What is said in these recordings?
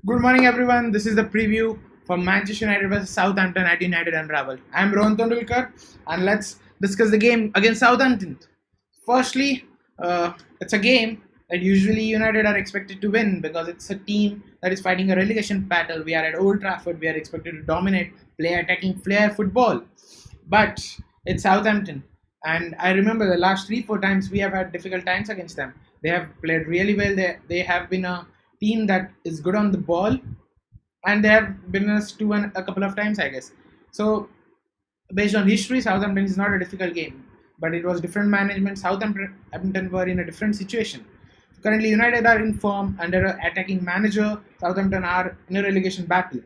Good morning, everyone. This is the preview for Manchester United vs Southampton at United Unravelled. I'm Rohan Tendulkar, and let's discuss the game against Southampton. Firstly, it's a game that usually United are expected to win because it's a team that is fighting a relegation battle. We are at Old Trafford. We are expected to dominate, play attacking flair football. But it's Southampton, and I remember the last 3-4 times we have had difficult times against them. They have played really well. They have been a team that is good on the ball, and they have been us to a couple of times, I guess. So based on history, Southampton is not a difficult game, but it was different management. Southampton were in a different situation. Currently, United are in form under an attacking manager. Southampton are in a relegation battle.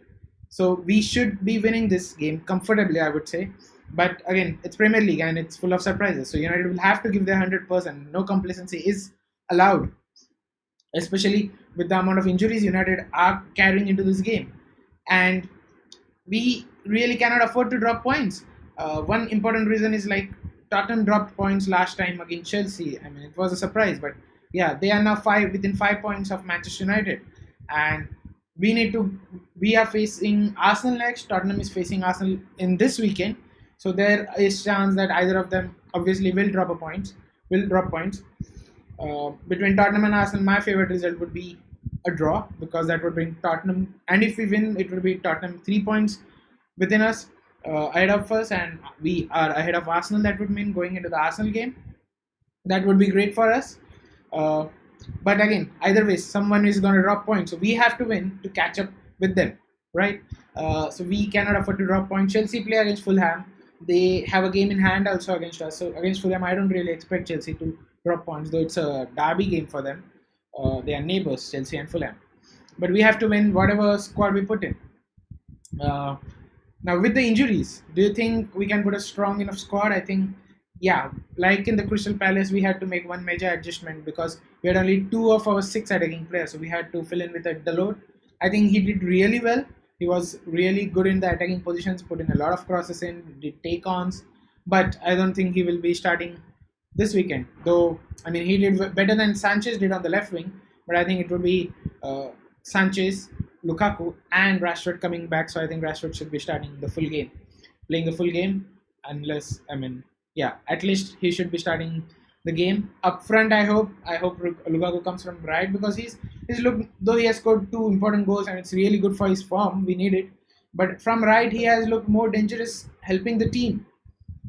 So we should be winning this game comfortably, I would say. But again, it's Premier League and it's full of surprises. So United will have to give their 100%. No complacency is allowed, especially with the amount of injuries United are carrying into this game. And we really cannot afford to drop points. One important reason is like Tottenham dropped points last time against Chelsea. I mean, it was a surprise, but yeah, they are now within 5 points of Manchester United, and we need to. We are facing Arsenal next. Tottenham is facing Arsenal in this weekend, so there is chance that either of them obviously will drop a points. Will drop points. Between Tottenham and Arsenal, my favorite result would be a draw because that would bring Tottenham, and if we win, it would be Tottenham 3 points within us ahead of us, and we are ahead of Arsenal. That would mean going into the Arsenal game. That would be great for us. Uh, but again, either way, someone is going to drop points, so we have to win to catch up with them, right? So we cannot afford to drop points. Chelsea play against Fulham. They have a game in hand also against us. So against Fulham, I don't really expect Chelsea to drop points, though it's a derby game for them. They are neighbors, Chelsea and Fulham. But we have to win whatever squad we put in. Uh, Now, with the injuries, do you think we can put a strong enough squad? I think, yeah, like in the Crystal Palace, we had to make one major adjustment because we had only two of our six attacking players, so we had to fill in with a Dalot. I think he did really well. He was really good in the attacking positions, put in a lot of crosses in, did take-ons, but I don't think he will be starting this weekend. Though, I mean, he did better than Sanchez did on the left wing, but I think it would be Sanchez, Lukaku, and Rashford coming back. So I think Rashford should be starting the full game, playing the full game, unless yeah, at least he should be starting the game up front. I hope Lukaku comes from right because he's look though he has scored two important goals and it's really good for his form. We need it, but from right he has looked more dangerous, helping the team.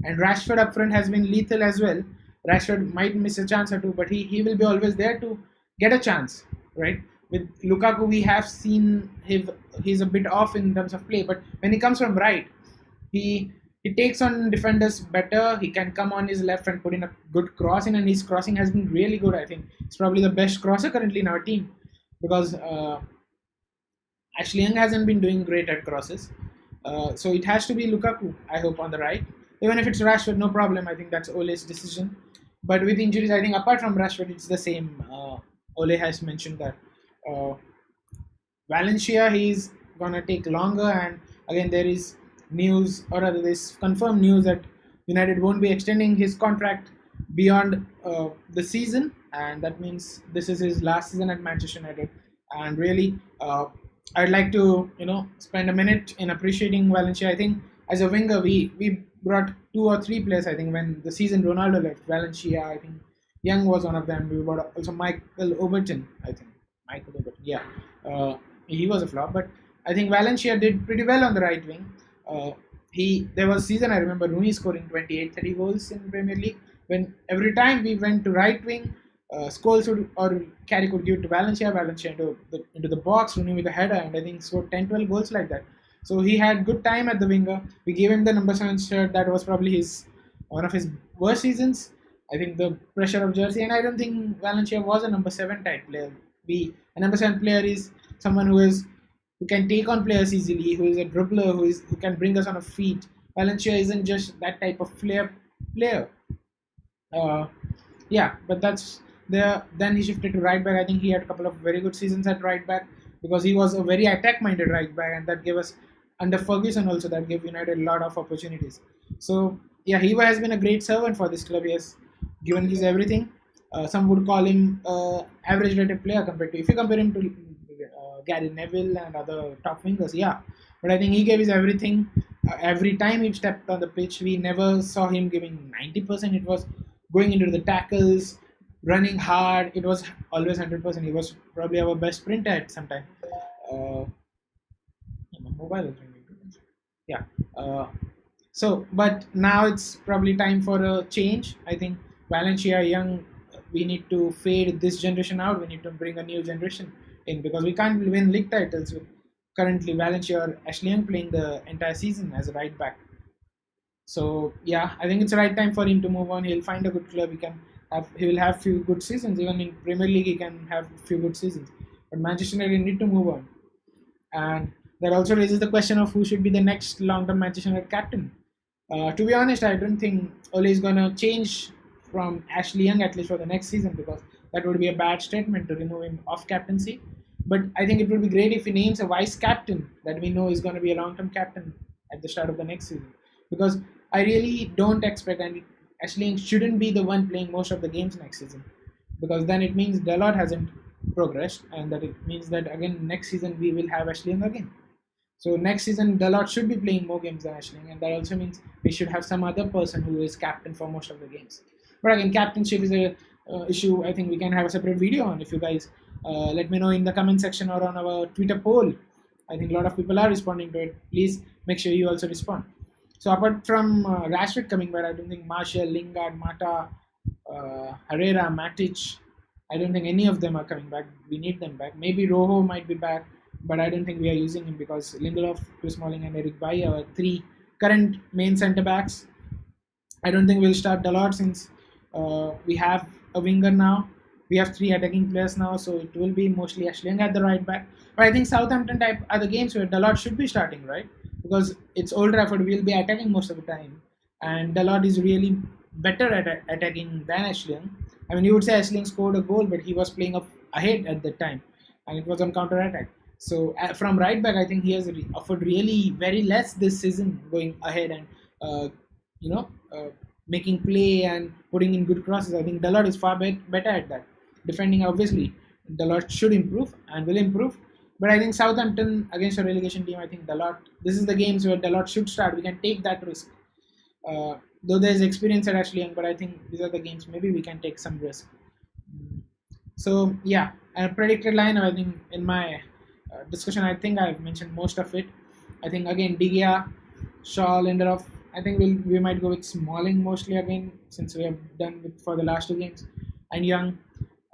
And Rashford up front has been lethal as well. Rashford might miss a chance or two, but he will be always there to get a chance, right? With Lukaku, we have seen he's a bit off in terms of play, but when he comes from right, he takes on defenders better. He can come on his left and put in a good crossing, and his crossing has been really good. I think it's probably the best crosser currently in our team because Ashley Young hasn't been doing great at crosses. So it has to be Lukaku, I hope, on the right. Even if it's Rashford, no problem. I think that's Ole's decision. But with injuries, I think apart from Rashford, it's the same. Ole has mentioned that uh, Valencia, he's gonna take longer, and again there is news, or rather there's confirmed news that United won't be extending his contract beyond the season, and that means this is his last season at Manchester United. And really, I'd like to spend a minute in appreciating Valencia. I think as a winger, we brought two or three players. I think when the season Ronaldo left Valencia, I think Young was one of them. We brought also Michael Overton. I think Michael Overton. Yeah, he was a flop, but I think Valencia did pretty well on the right wing. He there was a season I remember Rooney scoring 28, 30 goals in Premier League. When every time we went to right wing, Scholes or Carrick would give it to Valencia, Valencia into the box, Rooney with a header, and I think scored 10, 12 goals like that. So he had good time at the winger. We gave him the number 7 shirt. That was probably one of his worst seasons. I think the pressure of jersey, and I don't think Valencia was a number 7 type player. A number 7 player is someone who can take on players easily, who is a dribbler, who can bring us on a feet. Valencia isn't just that type of player. Uh, yeah, but that's there. Then he shifted to right back. I think he had a couple of very good seasons at right back because he was a very attack-minded right back, and that gave us under Ferguson also that gave United a lot of opportunities. So yeah, he has been a great servant for this club. He has given his everything. Some would call him average rated player compared to if you compare him to Gary Neville and other top wingers. Yeah, but I think he gave his everything. Every time he stepped on the pitch, we never saw him giving 90%. It was going into the tackles, running hard. It was always 100%. He was probably our best sprinter at some time. Uh, my mobile is ringing. Yeah. But now it's probably time for a change. I think Valencia Young, we need to fade this generation out. We need to bring a new generation in because we can't win league titles with currently Valencia or Ashley Young playing the entire season as a right back. So yeah, I think it's the right time for him to move on. He'll find a good club. He will have few good seasons. Even in Premier League, he can have few good seasons. But Manchester United need to move on, and that also raises the question of who should be the next long-term Manchester United captain. To be honest, I don't think Ole is gonna change from Ashley Young at least for the next season because that would be a bad statement to remove him off captaincy. But I think it would be great if he names a vice captain that we know is going to be a long-term captain at the start of the next season. Because I really don't expect, and Ashley Young shouldn't be the one playing most of the games next season, because then it means Dalot hasn't progressed, and that it means that again next season we will have Ashley Young again. So next season Dalot should be playing more games than Ashley Young, and that also means we should have some other person who is captain for most of the games. But again, captainship is a issue. I think we can have a separate video on. If you guys let me know in the comment section or on our Twitter poll. I think a lot of people are responding to it. Please make sure you also respond. So apart from Rashford coming back, I don't think Martial, Lingard, Mata, Herrera, Matic, I don't think any of them are coming back. We need them back. Maybe Rojo might be back, but I don't think we are using him because Lindelof, Chris Smalling, and Eric Bailly are three current main centre backs. I don't think we'll start Dalot since we have a winger now. We have three attacking players now, so it will be mostly Ashley Young at the right back. But I think Southampton type are the games where Dalot should be starting, right? Because it's Old Trafford, we'll be attacking most of the time. And Dalot is really better at attacking than Ashley Young. I mean, you would say Ashley Young scored a goal, but he was playing up ahead at that time. And it was on counter attack. So from right back, I think he has offered really very less this season going ahead and, making play and putting in good crosses. I think Dalot is far better at that. Defending, obviously, Dalot should improve and will improve. But I think Southampton against a relegation team, I think Dalot, this is the games where Dalot should start. We can take that risk. Though there's experience at Ashley Young, but I think these are the games maybe we can take some risk. So, yeah, a predicted line, I think in my discussion, I think I've mentioned most of it. I think, again, De Gea, Shaw, Lindelof, I think we might go with Smalling mostly again since we have done with for the last two games. And Young.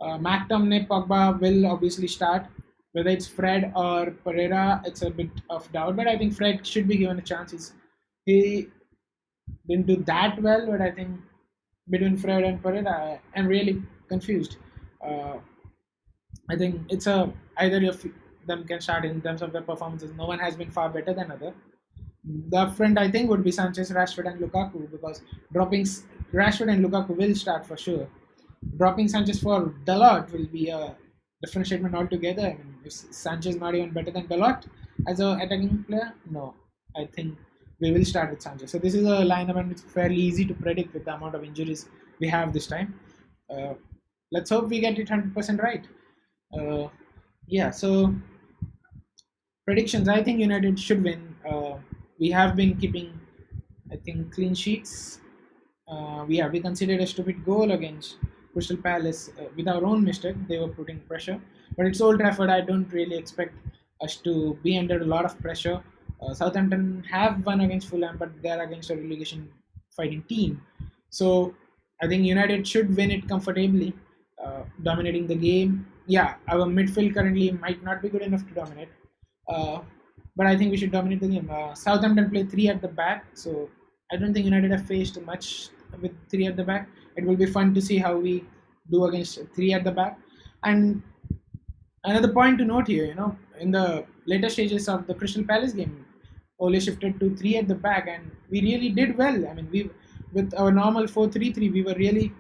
McTominay, Pogba will obviously start. Whether it's Fred or Pereira, it's a bit of doubt. But I think Fred should be given a chance. He didn't do that well, but I think between Fred and Pereira, I'm really confused. I think it's either of them can start in terms of their performances. No one has been far better than other. The front I think would be Sanchez, Rashford, and Lukaku because dropping Rashford and Lukaku will start for sure. Dropping Sanchez for Dalot will be a different statement altogether. I mean, is Sanchez not even better than Dalot as an attacking player? No, I think we will start with Sanchez. So this is a lineup and it's fairly easy to predict with the amount of injuries we have this time. Let's hope we get it 100% right. So predictions. I think United should win. We have been keeping, I think, clean sheets. We considered a stupid goal against Crystal Palace with our own mistake. They were putting pressure, but it's Old Trafford. I don't really expect us to be under a lot of pressure. Southampton have won against Fulham, but they're against a relegation fighting team. So I think United should win it comfortably, dominating the game. Yeah, our midfield currently might not be good enough to dominate, but I think we should dominate the game. Southampton play three at the back, so I don't think United have faced much with three at the back. It will be fun to see how we do against three at the back. And another point to note here, in the later stages of the Crystal Palace game, Ole shifted to three at the back, and we really did well. I mean, with our normal 4-3-3, we were really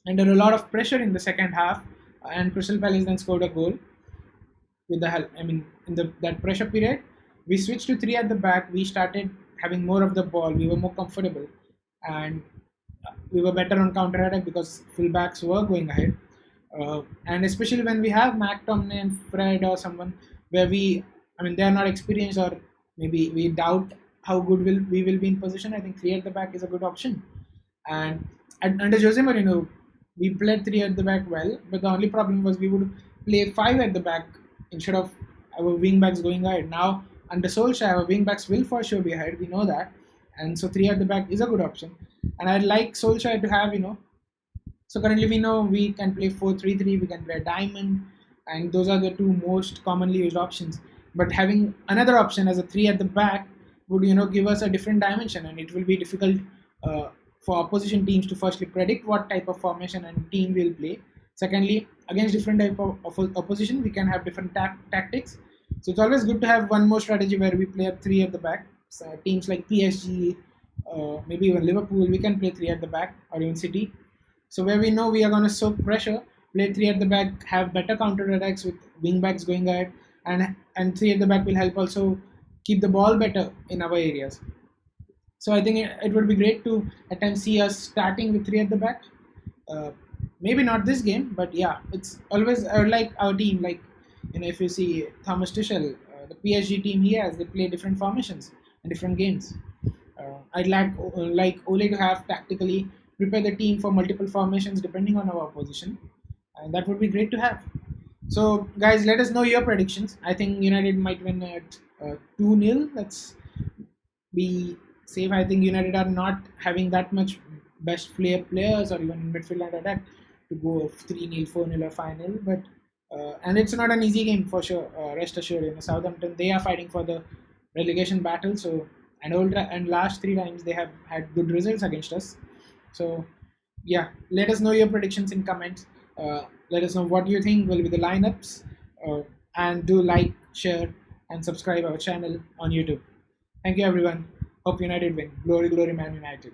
under a lot of pressure in the second half, and Crystal Palace then scored a goal with the help. I mean, in that pressure period, we switched to three at the back. We started having more of the ball. We were more comfortable, and we were better on counter attack because fullbacks were going ahead. And especially when we have McTominay and Fred or someone where I mean, they are not experienced, or maybe we doubt how good we will be in position. I think three at the back is a good option. And under Jose Mourinho, we played three at the back well, but the only problem was we would play five at the back instead of our wing backs going ahead. Now under Solskjaer, our wing backs will for sure be ahead. We know that, and so three at the back is a good option. And I'd like Solskjaer to have, so currently we know we can play 4-3-3, we can play diamond, and those are the two most commonly used options. But having another option as a three at the back would give us a different dimension, and it will be difficult for opposition teams to firstly predict what type of formation and team will play. Secondly, against different type of opposition, we can have different tactics. So it's always good to have one more strategy where we play a three at the back. So teams like PSG, maybe even Liverpool, we can play three at the back, or even City. So where we know we are going to soak pressure, play three at the back, have better counter attacks with wing backs going ahead, and three at the back will help also keep the ball better in our areas. So I think it would be great to at times see us starting with three at the back. Uh, Maybe not this game, but yeah, it's always like our team. Like if you see Thomas Tuchel, the PSG team he has, they play different formations in different games. I'd like Ole to have tactically prepare the team for multiple formations depending on our opposition, and that would be great to have. So, guys, let us know your predictions. I think United might win at 2-0. Let's be safe. I think United are not having that much best players or even midfield and attack to go 3-0, 4-0, or 5-0. But and it's not an easy game for sure. Rest assured, Southampton, they are fighting for the relegation battle. So and last three times they have had good results against us. So yeah, let us know your predictions in comments. Let us know what you think will be the lineups, and do like, share, and subscribe our channel on YouTube. Thank you, everyone. Hope United win. Glory, glory, Man United.